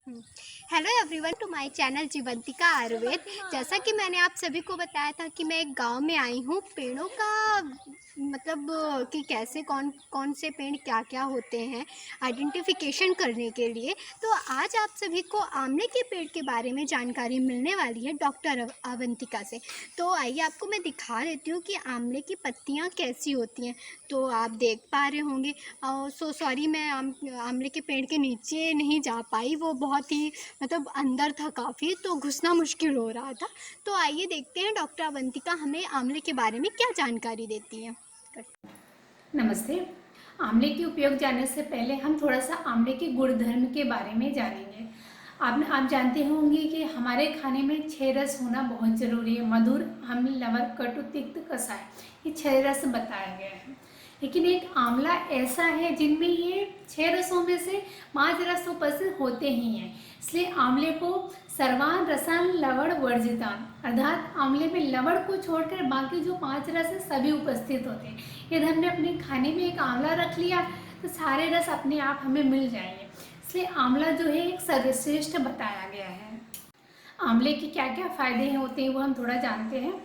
Hmm. Hello everyone to my channel Jeevantika Ayurveda. जैसा कि मैंने आप सभी को बताया था कि मैं एक गांव में आई हूँ पेड़ों का मतलब कि कैसे कौन कौन से पेड़ क्या क्या होते हैं आइडेंटिफिकेशन करने के लिए। तो आज आप सभी को आंवले के पेड़ के बारे में जानकारी मिलने वाली है डॉक्टर अवंतिका से। तो आइए आपको मैं दिखा देती हूँ कि आंवले की पत्तियाँ कैसी होती हैं। तो आप देख पा रहे होंगे। सॉरी, मैं आंवले के पेड़ के नीचे नहीं जा पाई, वो बहुत ही मतलब अंदर था काफ़ी, तो घुसना मुश्किल हो रहा था। तो आइए देखते हैं डॉक्टर अवंतिका हमें आंवले के बारे में क्या जानकारी देती हैं। नमस्ते। आंवले के उपयोग जानने से पहले हम थोड़ा सा आंवले के गुणधर्म के बारे में जानेंगे। आप जानते होंगे कि हमारे खाने में 6 रस होना बहुत ज़रूरी है। मधुर, अम्ल, लवण, कटु, तिक्त, कसाय, ये 6 रस बताया गया है। लेकिन एक आंवला ऐसा है जिनमें ये 6 रसों में से 5 रस उपस्थित होते ही हैं। इसलिए आंवले को सर्वान रसान लवण वर्जितान, अर्थात आंवले में लवण को छोड़कर बाकी जो 5 रस है सभी उपस्थित होते हैं। यदि हमने अपने खाने में एक आंवला रख लिया तो सारे रस अपने आप हमें मिल जाएंगे। इसलिए आंवला जो है एक सर्वश्रेष्ठ बताया गया है। आंवले के क्या क्या फायदे होते हैं वो हम थोड़ा जानते हैं।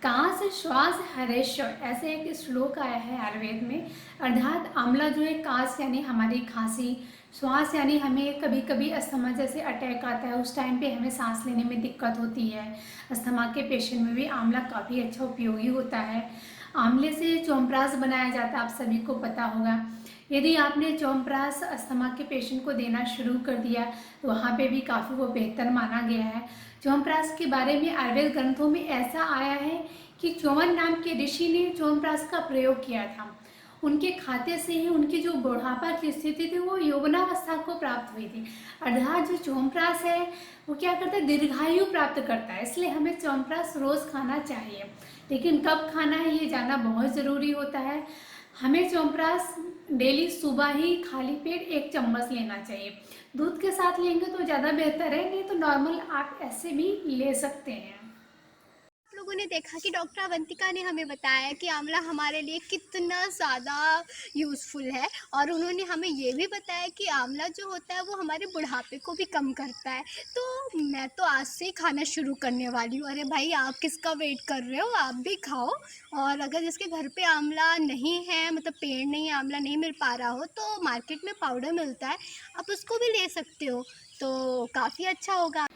कांस श्वास हरेश्वर, ऐसे एक श्लोक आया है आयुर्वेद में। अर्थात आंवला जो है कांस यानी हमारी खांसी, श्वास यानी हमें कभी कभी अस्थमा जैसे अटैक आता है, उस टाइम पे हमें सांस लेने में दिक्कत होती है। अस्थमा के पेशेंट में भी आंवला काफ़ी अच्छा उपयोगी होता है। आंवले से च्यवनप्राश बनाया जाता है, आप सभी को पता होगा। यदि आपने च्यवनप्राश अस्थमा के पेशेंट को देना शुरू कर दिया तो वहाँ पे भी काफ़ी वो बेहतर माना गया है। च्यवनप्राश के बारे में आयुर्वेद ग्रंथों में ऐसा आया है कि च्यवन नाम के ऋषि ने च्यवनप्राश का प्रयोग किया था। उनके खाते से ही उनकी जो बुढ़ापा की स्थिति थी वो यौवनावस्था को प्राप्त हुई थी। अर्थात जो च्यवनप्राश है वो क्या करता है, दीर्घायु प्राप्त करता है। इसलिए हमें च्यवनप्राश रोज खाना चाहिए, लेकिन कब खाना है ये जानना बहुत ज़रूरी होता है। हमें च्यवनप्राश डेली सुबह ही खाली पेट 1 चम्मच लेना चाहिए। दूध के साथ लेंगे तो ज़्यादा बेहतर है, नहीं तो नॉर्मल आप ऐसे भी ले सकते हैं। आप लोगों ने देखा कि डॉक्टर अवंतिका ने हमें बताया कि आंवला हमारे लिए कितना ज़्यादा यूज़फुल है, और उन्होंने हमें ये भी बताया कि आंवला जो होता है वो हमारे बुढ़ापे को भी कम करता है। तो मैं तो आज से ही खाना शुरू करने वाली हूँ। अरे भाई, आप किसका वेट कर रहे हो, आप भी खाओ। और अगर जिसके घर पे आंवला नहीं है, मतलब पेड़ नहीं है, आंवला नहीं मिल पा रहा हो, तो मार्केट में पाउडर मिलता है, आप उसको भी ले सकते हो, तो काफ़ी अच्छा होगा।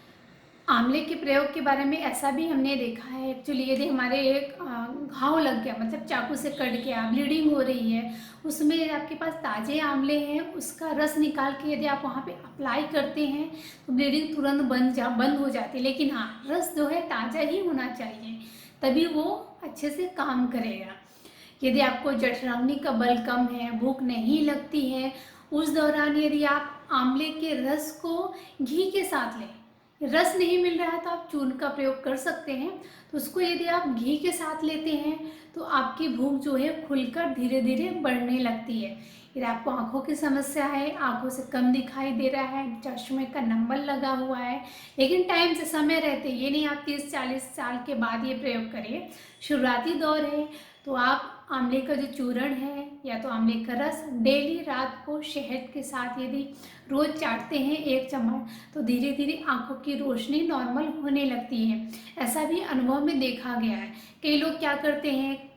आंवले के प्रयोग के बारे में ऐसा भी हमने देखा है। एक्चुअली यदि हमारे एक घाव लग गया, मतलब चाकू से कट गया, ब्लीडिंग हो रही है, उसमें यदि आपके पास ताजे आंवले हैं उसका रस निकाल के यदि आप वहाँ पे अप्लाई करते हैं तो ब्लीडिंग तुरंत बंद हो जाती है। लेकिन हाँ, रस जो है ताज़ा ही होना चाहिए, तभी वो अच्छे से काम करेगा। यदि आपको जठराग्नि का बल कम है, भूख नहीं लगती है, उस दौरान यदि आप आंवले के रस को घी के साथ लें, रस नहीं मिल रहा है तो आप चूर्ण का प्रयोग कर सकते हैं। तो उसको यदि आप घी के साथ लेते हैं तो आपकी भूख जो है खुलकर धीरे धीरे बढ़ने लगती है। यदि आपको आंखों की समस्या है, आंखों से कम दिखाई दे रहा है, चश्मे का नंबर लगा हुआ है, लेकिन टाइम से समय रहते, ये नहीं आप 30-40 साल के बाद ये प्रयोग करिए, शुरुआती दौर है, तो आप आंवले का जो चूर्ण है या तो आंवले का रस डेली रात को शहद के साथ यदि रोज चाटते हैं 1 चम्मच, तो धीरे धीरे आंखों की रोशनी नॉर्मल होने लगती है। ऐसा भी अनुभव में देखा गया है। कई लोग क्या करते हैं,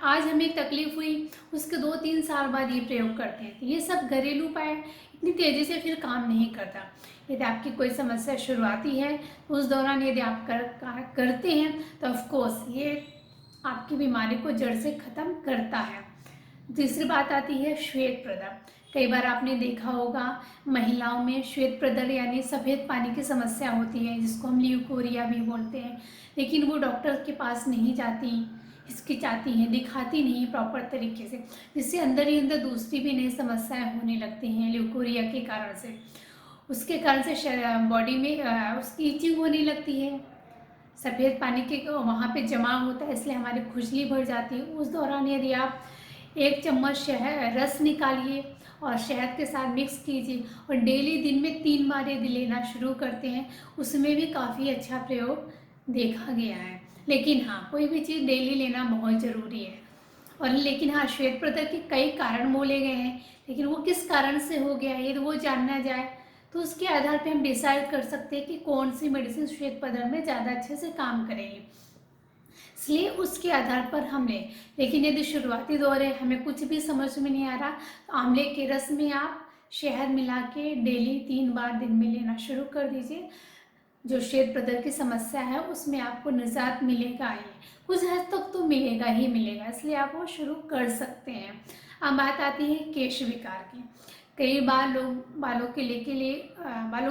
आज हमें तकलीफ हुई, उसके 2-3 साल बाद ये प्रयोग करते हैं। ये सब घरेलू उपाय इतनी तेजी से फिर काम नहीं करता। यदि आपकी कोई समस्या शुरुआती है उस दौरान यदि आप करते हैं तो ऑफकोर्स ये आपकी बीमारी को जड़ से खत्म करता है। तीसरी बात आती है श्वेत प्रदाह। कई बार आपने देखा होगा महिलाओं में श्वेत प्रदर यानी सफ़ेद पानी की समस्या होती है, जिसको हम ल्यूकोरिया भी बोलते हैं, लेकिन वो डॉक्टर के पास नहीं जाती, हिचकिचाती हैं, दिखाती नहीं प्रॉपर तरीके से, जिससे अंदर ही अंदर दूसरी भी नई समस्याएं होने लगती हैं ल्यूकोरिया के कारण से। उसके कारण से बॉडी में उसकी ईचिंग होने लगती है, सफ़ेद पानी के वहाँ पे जमा होता है, इसलिए हमारी खुजली बढ़ जाती है। उस दौरान यदि आप 1 चम्मच शहद रस निकालिए और शहद के साथ मिक्स कीजिए और डेली दिन में 3 बार यदि लेना शुरू करते हैं, उसमें भी काफ़ी अच्छा प्रयोग देखा गया है। लेकिन हाँ, कोई भी चीज़ डेली लेना बहुत ज़रूरी है। और लेकिन हाँ, श्वेत प्रदर के कई कारण बोले गए हैं, लेकिन वो किस कारण से हो गया है यदि वो जानना जाए तो उसके आधार पे हम डिसाइड कर सकते हैं कि कौन सी मेडिसिन श्वेत पदर में ज़्यादा अच्छे से काम करेगी, इसलिए उसके आधार पर हम लें। लेकिन यदि शुरुआती दौर है, हमें कुछ भी समझ में नहीं आ रहा, तो आंवले के रस में आप शहद मिला के डेली 3 बार दिन में लेना शुरू कर दीजिए। जो श्वेत प्रदर की समस्या है उसमें आपको निजात मिलेगा ही, कुछ हद तक तो मिलेगा ही मिलेगा, इसलिए आप वो शुरू कर सकते हैं। अब बात आती है केश विकार की। कई बार लोग बालों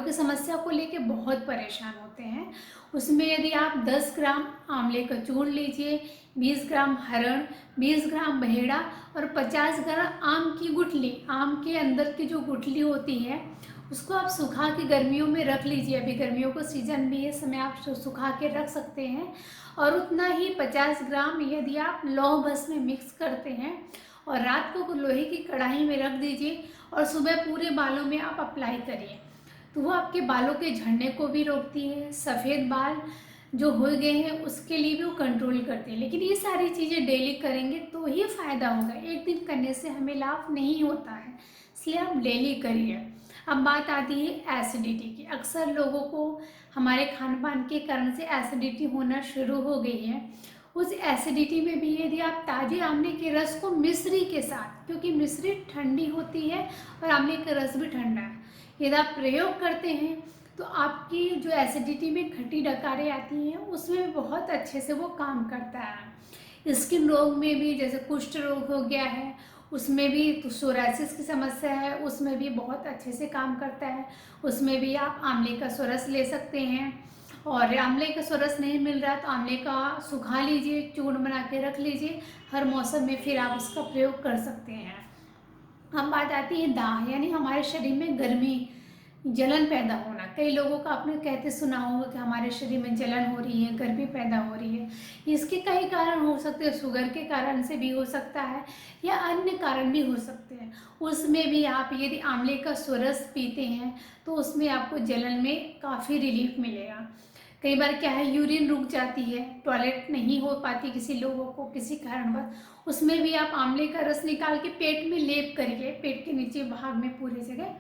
की समस्या को लेके बहुत परेशान होते हैं। उसमें यदि आप 10 ग्राम आंवले का चूर्ण लीजिए, 20 ग्राम हरण, 20 ग्राम बहेड़ा और 50 ग्राम आम की गुठली, आम के अंदर की जो गुठली होती है उसको आप सुखा के गर्मियों में रख लीजिए। अभी गर्मियों का सीजन भी है, समय आप सुखा के रख सकते हैं। और उतना ही 50 ग्राम यदि आप लौह भस्म में मिक्स करते हैं और रात को लोहे की कढ़ाई में रख दीजिए और सुबह पूरे बालों में आप अप्लाई करिए, तो वो आपके बालों के झड़ने को भी रोकती है। सफ़ेद बाल जो हो गए हैं उसके लिए भी वो कंट्रोल करती है। लेकिन ये सारी चीज़ें डेली करेंगे तो ही फ़ायदा होगा, एक दिन करने से हमें लाभ नहीं होता है, इसलिए आप डेली करिए। अब बात आती है एसिडिटी की। अक्सर लोगों को हमारे खान पान के कारण से एसिडिटी होना शुरू हो गई है। उस एसिडिटी में भी यदि आप ताजे आंवले के रस को मिश्री के साथ, क्योंकि मिश्री ठंडी होती है और आंवले का रस भी ठंडा है, यदि आप प्रयोग करते हैं तो आपकी जो एसिडिटी में खट्टी डकारें आती हैं उसमें बहुत अच्छे से वो काम करता है। स्किन रोग में भी, जैसे कुष्ठ रोग हो गया है, उसमें भी तो सोरासिस की समस्या है, उसमें भी बहुत अच्छे से काम करता है। उसमें भी आप आंवले का रस ले सकते हैं। और आंवले का रस नहीं मिल रहा तो आंवले का सुखा लीजिए, चूर्ण बना के रख लीजिए, हर मौसम में फिर आप उसका प्रयोग कर सकते हैं। हम बात आती है दाह, यानी हमारे शरीर में गर्मी, जलन पैदा होना। कई लोगों का आपने कहते सुना होगा कि हमारे शरीर में जलन हो रही है, गर्मी पैदा हो रही है। इसके कई कारण हो सकते हैं, शुगर के कारण से भी हो सकता है या अन्य कारण भी हो सकते हैं। उसमें भी आप यदि आंवले का रस पीते हैं तो उसमें आपको जलन में काफ़ी रिलीफ मिलेगा। कई बार क्या है, यूरिन रुक जाती है, टॉयलेट नहीं हो पाती किसी लोगों को किसी कारणवश, उसमें भी आप आंवले का रस निकाल के पेट में लेप करिए, पेट के नीचे भाग में पूरी जगह,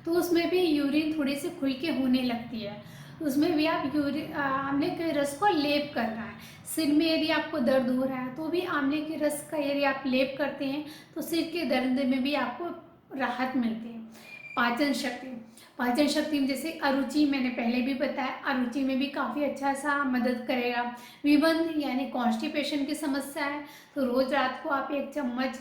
तो उसमें भी यूरिन थोड़ी सी खुल के होने लगती है। उसमें भी आप आंवले के रस को लेप करना है। सिर में यदि आपको दर्द हो रहा है तो भी आंवले के रस का यदि आप लेप करते हैं तो सिर के दर्द में भी आपको राहत मिलती है। पाचन शक्ति में जैसे अरुचि, मैंने पहले भी बताया, अरुचि में भी काफ़ी अच्छा सा मदद करेगा। विबंध यानी कॉन्स्टिपेशन की समस्या है तो रोज़ रात को आप 1 चम्मच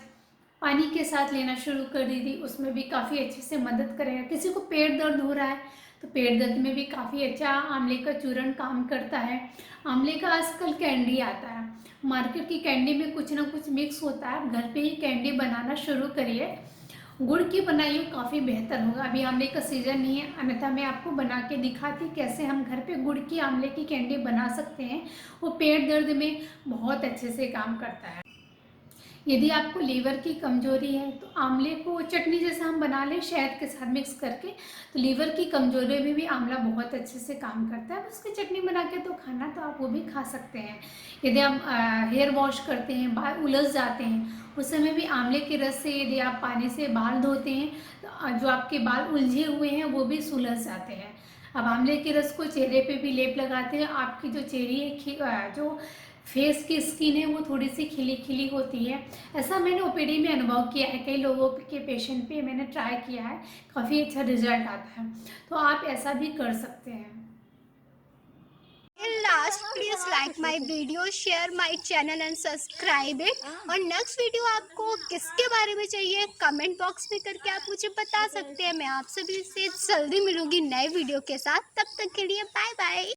पानी के साथ लेना शुरू कर दीजिए, उसमें भी काफ़ी अच्छे से मदद करेगा। किसी को पेट दर्द हो रहा है तो पेट दर्द में भी काफ़ी अच्छा आंवले का चूर्ण काम करता है। आंवले का आजकल कैंडी आता है, मार्केट की कैंडी में कुछ ना कुछ मिक्स होता है, घर पे ही कैंडी बनाना शुरू करिए। गुड़ की बनाई हुई काफ़ी बेहतर होगा। अभी आंवले का सीज़न नहीं है, अन्यथा मैं आपको बना के दिखाती कैसे हम घर पे गुड़ की आंवले की कैंडी बना सकते हैं। वो पेट दर्द में बहुत अच्छे से काम करता है। यदि आपको लीवर की कमजोरी है तो आंवले को चटनी जैसा हम बना लें शहद के साथ मिक्स करके, तो लीवर की कमजोरी में भी आंवला बहुत अच्छे से काम करता है। उसकी चटनी बना के तो खाना तो आप वो भी खा सकते हैं। यदि आप हेयर वॉश करते हैं, बाल उलझ जाते हैं, उस समय भी आंवले के रस से यदि आप पानी से बाल धोते हैं तो जो आपके बाल उलझे हुए हैं वो भी सुलझ जाते हैं। अब आंवले के रस को चेहरे पे भी लेप लगाते हैं, आपकी जो चेहरे है, जो फेस की स्किन है वो थोड़ी सी खिली खिली होती है। ऐसा मैंने ओपीडी में अनुभव किया है, कई लोगों के पेशेंट पे मैंने ट्राई किया है, काफ़ी अच्छा रिजल्ट आता है, तो आप ऐसा भी कर सकते हैं। Last, please like my video, share my channel and subscribe it। और नेक्स्ट वीडियो आपको किसके बारे में चाहिए कमेंट बॉक्स में करके आप मुझे बता सकते हैं। मैं आप सभी से जल्दी मिलूंगी नए वीडियो के साथ, तब तक के लिए बाय बाय।